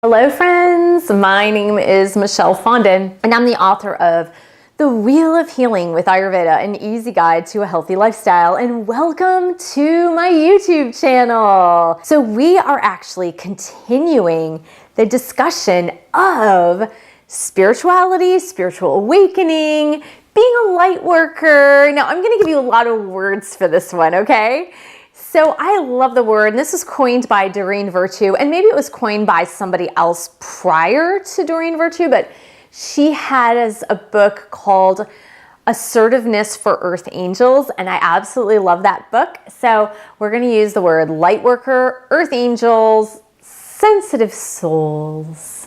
Hello friends, my name is Michelle Fondin and I'm the author of The Wheel of Healing with Ayurveda, an easy guide to a healthy lifestyle, and welcome to my YouTube channel. So we are actually continuing the discussion of spirituality, spiritual awakening, being a light worker. Now I'm gonna give you a lot of words for this one, okay? So I love the word, and this was coined by Doreen Virtue, and maybe it was coined by somebody else prior to Doreen Virtue, but she has a book called Assertiveness for Earth Angels, and I absolutely love that book. So we're going to use the word light worker, earth angels, sensitive souls.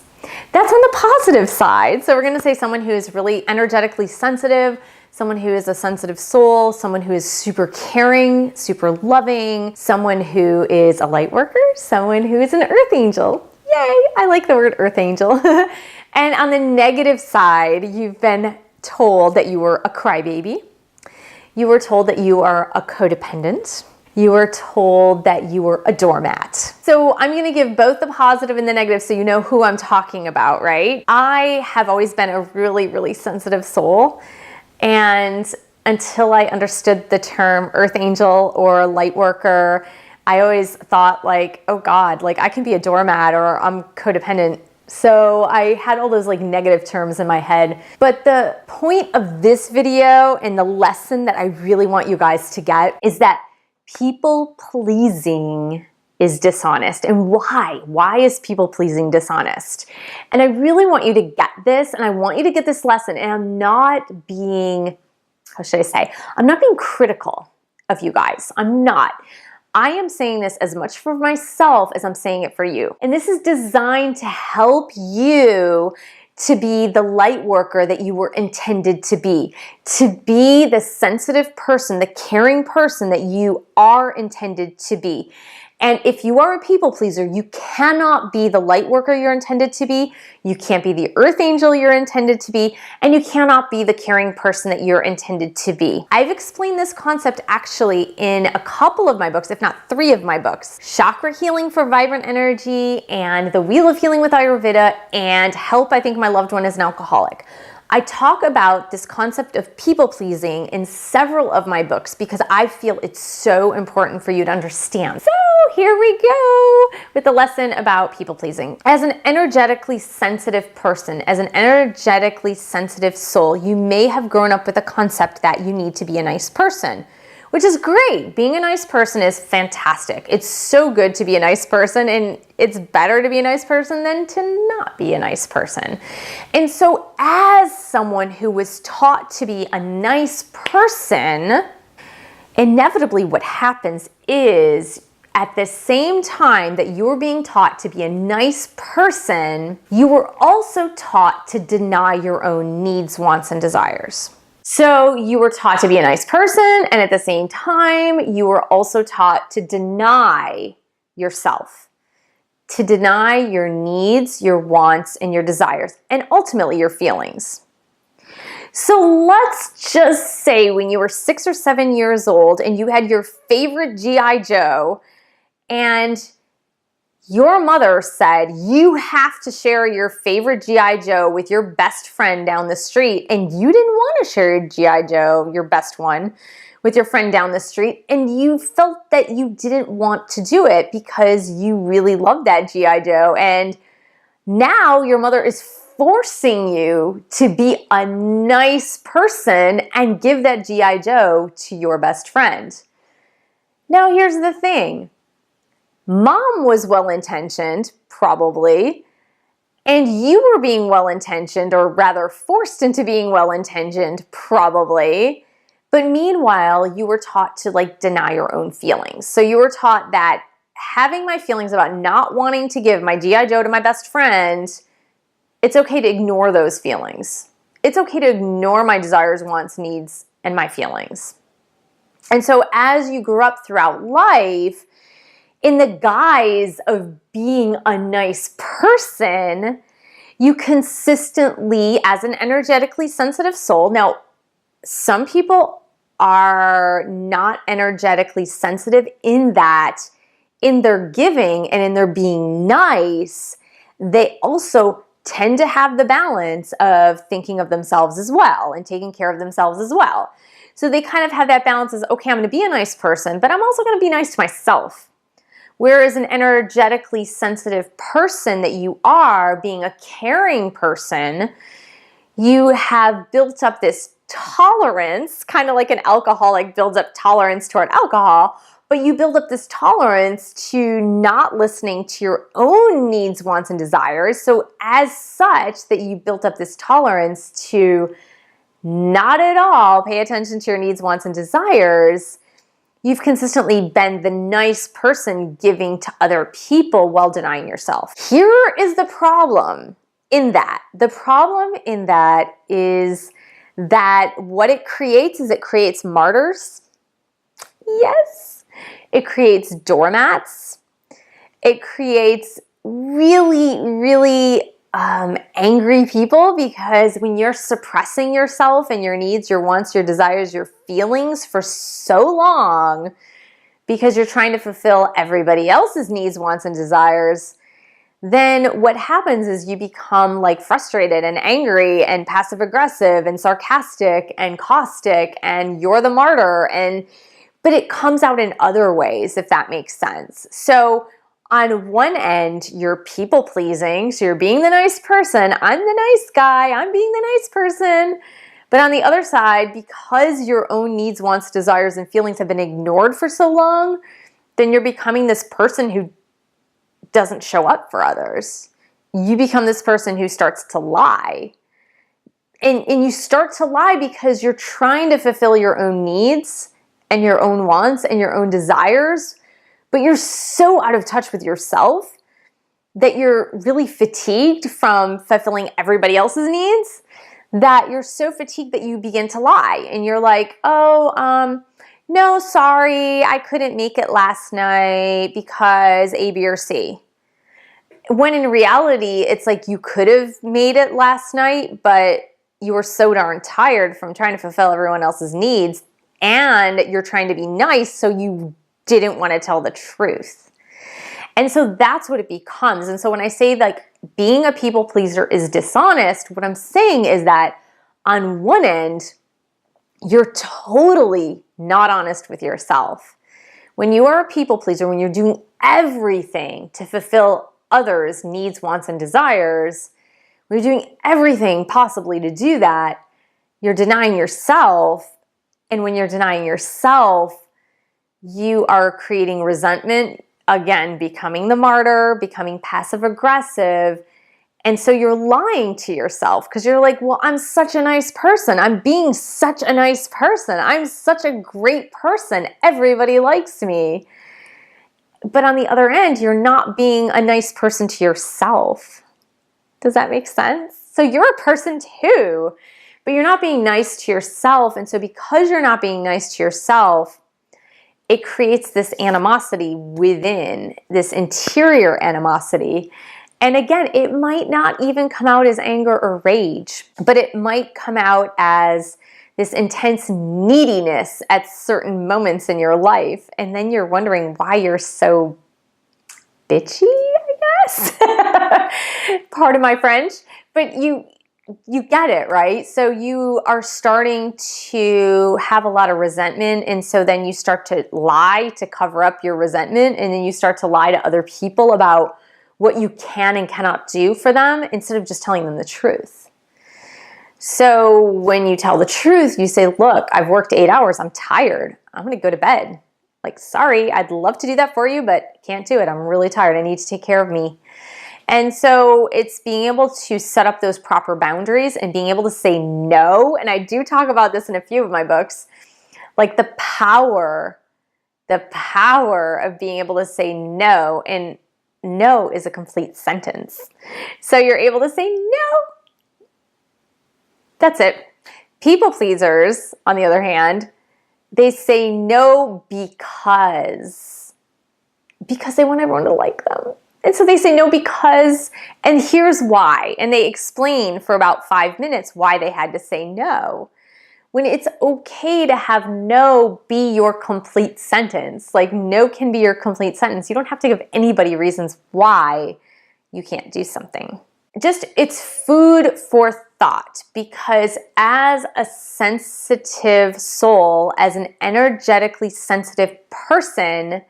That's on the positive side. So we're going to say someone who is really energetically sensitive, someone who is a sensitive soul, someone who is super caring, super loving, someone who is a light worker, someone who is an earth angel. Yay, I like the word earth angel. And on the negative side, you've been told that you were a crybaby. You were told that you are a codependent. You were told that you were a doormat. So I'm going to give both the positive and the negative so you know who I'm talking about, right? I have always been a really, really sensitive soul. And until I understood the term earth angel or light worker, I always thought like, oh God, like I can be a doormat or I'm codependent. So I had all those like negative terms in my head. But the point of this video and the lesson that I really want you guys to get is that people pleasing is dishonest. And why? Why is people pleasing dishonest? And I really want you to get this, and I want you to get this lesson. And I'm not being, how should I say? I'm not being critical of you guys. I'm not. I am saying this as much for myself as I'm saying it for you. And this is designed to help you to be the light worker that you were intended to be the sensitive person, the caring person that you are intended to be. And if you are a people pleaser, you cannot be the light worker you're intended to be, you can't be the earth angel you're intended to be, and you cannot be the caring person that you're intended to be. I've explained this concept actually in a couple of my books, if not 3 of my books. Chakra Healing for Vibrant Energy, and The Wheel of Healing with Ayurveda, and Help, I Think My Loved One is an Alcoholic. I talk about this concept of people pleasing in several of my books because I feel it's so important for you to understand. So here we go with the lesson about people pleasing. As an energetically sensitive person, as an energetically sensitive soul, you may have grown up with a concept that you need to be a nice person, which is great. Being a nice person is fantastic. It's so good to be a nice person, and it's better to be a nice person than to not be a nice person. And so as someone who was taught to be a nice person, inevitably what happens is at the same time that you were being taught to be a nice person, you were also taught to deny your own needs, wants, and desires. So you were taught to be a nice person, and at the same time, you were also taught to deny yourself, to deny your needs, your wants, and your desires, and ultimately your feelings. So let's just say when you were 6 or 7 years old and you had your favorite G.I. Joe, and your mother said you have to share your favorite G.I. Joe with your best friend down the street, and you didn't want to share your G.I. Joe, your best one, with your friend down the street, and you felt that you didn't want to do it because you really loved that G.I. Joe, and now your mother is forcing you to be a nice person and give that G.I. Joe to your best friend. Now here's the thing. Mom was well-intentioned, probably, and you were being well-intentioned, or rather forced into being well-intentioned, probably. But meanwhile, you were taught to like deny your own feelings. So you were taught that having my feelings about not wanting to give my G.I. Joe to my best friend, it's okay to ignore those feelings. It's okay to ignore my desires, wants, needs, and my feelings. And so as you grew up throughout life, in the guise of being a nice person, you consistently, as an energetically sensitive soul, now some people are not energetically sensitive in that in their giving and in their being nice, they also tend to have the balance of thinking of themselves as well and taking care of themselves as well. So they kind of have that balance as, okay, I'm going to be a nice person, but I'm also going to be nice to myself. Whereas an energetically sensitive person that you are, being a caring person, you have built up this tolerance, kind of like an alcoholic builds up tolerance toward alcohol, but you build up this tolerance to not listening to your own needs, wants, and desires. So as such, that you built up this tolerance to not at all pay attention to your needs, wants, and desires, you've consistently been the nice person giving to other people while denying yourself. Here is the problem in that. The problem in that is that what it creates is it creates martyrs. Yes. It creates doormats. It creates really, really angry people, because when you're suppressing yourself and your needs, your wants, your desires, your feelings for so long because you're trying to fulfill everybody else's needs, wants, and desires, then what happens is you become like frustrated and angry and passive aggressive and sarcastic and caustic, and you're the martyr. But it comes out in other ways, if that makes sense. So on one end, you're people pleasing. So you're being the nice person. I'm the nice guy. I'm being the nice person. But on the other side, because your own needs, wants, desires, and feelings have been ignored for so long, then you're becoming this person who doesn't show up for others. You become this person who starts to lie. And you start to lie because you're trying to fulfill your own needs and your own wants and your own desires, but you're so out of touch with yourself that you're really fatigued from fulfilling everybody else's needs, that you're so fatigued that you begin to lie. And you're like, oh, no, sorry, I couldn't make it last night because A, B, or C. When in reality, it's like you could have made it last night, but you were so darn tired from trying to fulfill everyone else's needs, and you're trying to be nice, so you didn't want to tell the truth. And so that's what it becomes. And so when I say like being a people pleaser is dishonest, what I'm saying is that on one end, you're totally not honest with yourself. When you are a people pleaser, when you're doing everything to fulfill others' needs, wants, and desires, when you're doing everything possibly to do that, you're denying yourself. And when you're denying yourself, you are creating resentment, again, becoming the martyr, becoming passive aggressive. And so you're lying to yourself because you're like, well, I'm such a nice person. I'm being such a nice person. I'm such a great person. Everybody likes me. But on the other end, you're not being a nice person to yourself. Does that make sense? So you're a person too, but you're not being nice to yourself. And so because you're not being nice to yourself, it creates this animosity within, this interior animosity. And again, it might not even come out as anger or rage, but it might come out as this intense neediness at certain moments in your life. And then you're wondering why you're so bitchy, I guess. Pardon my French, but you get it, right? So you are starting to have a lot of resentment, and so then you start to lie to cover up your resentment, and then you start to lie to other people about what you can and cannot do for them instead of just telling them the truth. So when you tell the truth, you say, look, I've worked 8 hours, I'm tired, I'm gonna go to bed. Like, sorry, I'd love to do that for you, but can't do it. I'm really tired, I need to take care of me. And so it's being able to set up those proper boundaries and being able to say no. And I do talk about this in a few of my books, like the power of being able to say no. And no is a complete sentence. So you're able to say no. That's it. People pleasers, on the other hand, they say no because they want everyone to like them. And so they say no because, and here's why. And they explain for about 5 minutes why they had to say no. When it's okay to have no be your complete sentence. Like, no can be your complete sentence. You don't have to give anybody reasons why you can't do something. Just, it's food for thought, because as a sensitive soul, as an energetically sensitive person,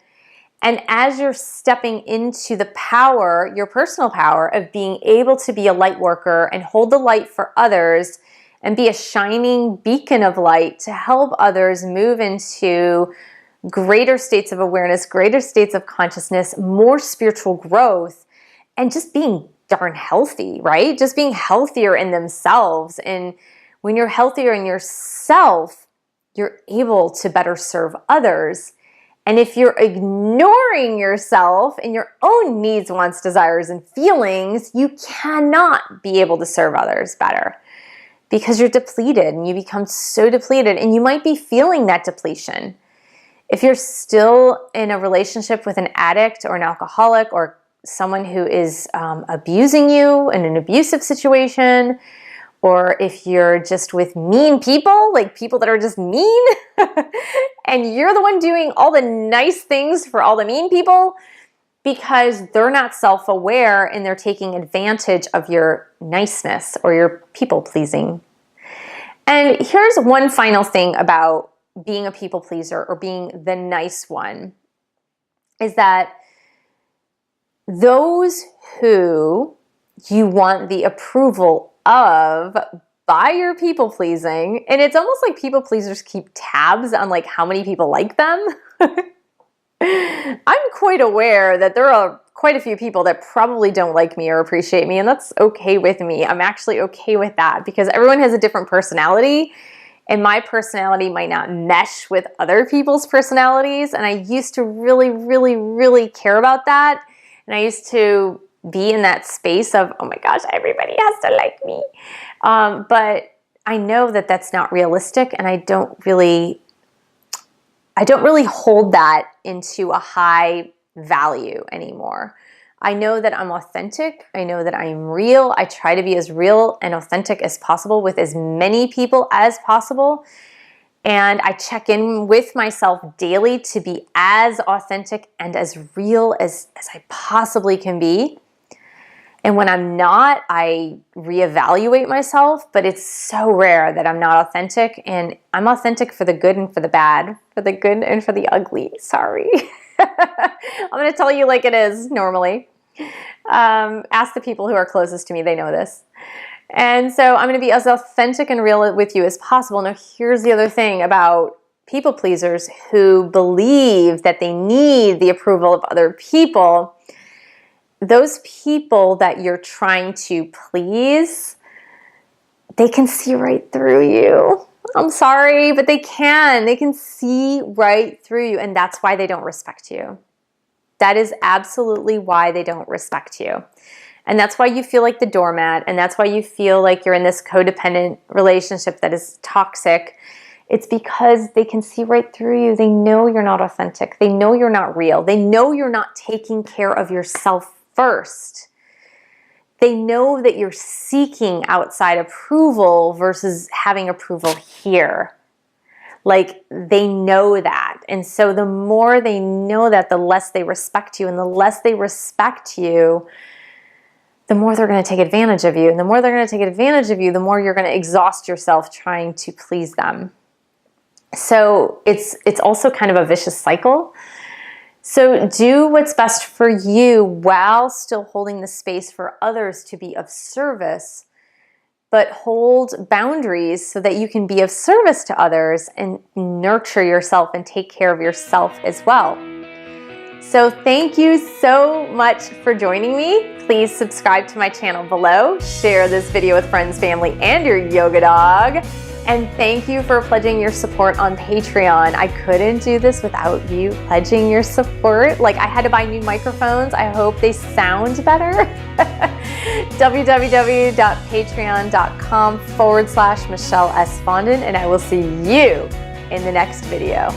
and as you're stepping into the power, your personal power of being able to be a light worker and hold the light for others and be a shining beacon of light to help others move into greater states of awareness, greater states of consciousness, more spiritual growth, and just being darn healthy, right? Just being healthier in themselves. And when you're healthier in yourself, you're able to better serve others. And if you're ignoring yourself and your own needs, wants, desires, and feelings, you cannot be able to serve others better, because you're depleted and you become so depleted, and you might be feeling that depletion. If you're still in a relationship with an addict or an alcoholic or someone who is abusing you in an abusive situation, or if you're just with mean people, like people that are just mean, and you're the one doing all the nice things for all the mean people because they're not self-aware and they're taking advantage of your niceness or your people-pleasing. And here's one final thing about being a people pleaser or being the nice one, is that those who you want the approval of by your people pleasing, and it's almost like people pleasers keep tabs on like how many people like them. I'm quite aware that there are quite a few people that probably don't like me or appreciate me, and that's okay with me. I'm actually okay with that, because everyone has a different personality, and my personality might not mesh with other people's personalities, and I used to really, really, really care about that. And I used to be in that space of, oh my gosh, everybody has to like me. But I know that that's not realistic, and I don't really hold that into a high value anymore. I know that I'm authentic. I know that I'm real. I try to be as real and authentic as possible with as many people as possible. And I check in with myself daily to be as authentic and as real as I possibly can be. And when I'm not, I reevaluate myself, but it's so rare that I'm not authentic. And I'm authentic for the good and for the bad, for the good and for the ugly. Sorry. I'm going to tell you like it is normally. Ask the people who are closest to me. They know this. And so I'm going to be as authentic and real with you as possible. Now, here's the other thing about people pleasers who believe that they need the approval of other people. Those people that you're trying to please, they can see right through you. I'm sorry, but they can. They can see right through you, and that's why they don't respect you. That is absolutely why they don't respect you. And that's why you feel like the doormat, and that's why you feel like you're in this codependent relationship that is toxic. It's because they can see right through you. They know you're not authentic. They know you're not real. They know you're not taking care of yourself first. They know that you're seeking outside approval versus having approval here. Like, they know that. And so the more they know that, the less they respect you. And the less they respect you, the more they're going to take advantage of you. And the more they're going to take advantage of you, the more you're going to exhaust yourself trying to please them. So it's also kind of a vicious cycle. So do what's best for you while still holding the space for others to be of service, but hold boundaries so that you can be of service to others and nurture yourself and take care of yourself as well. So thank you so much for joining me. Please subscribe to my channel below, share this video with friends, family, and your yoga dog. And thank you for pledging your support on Patreon. I couldn't do this without you pledging your support. Like, I had to buy new microphones. I hope they sound better. www.patreon.com/Michelle S. Fondin, and I will see you in the next video.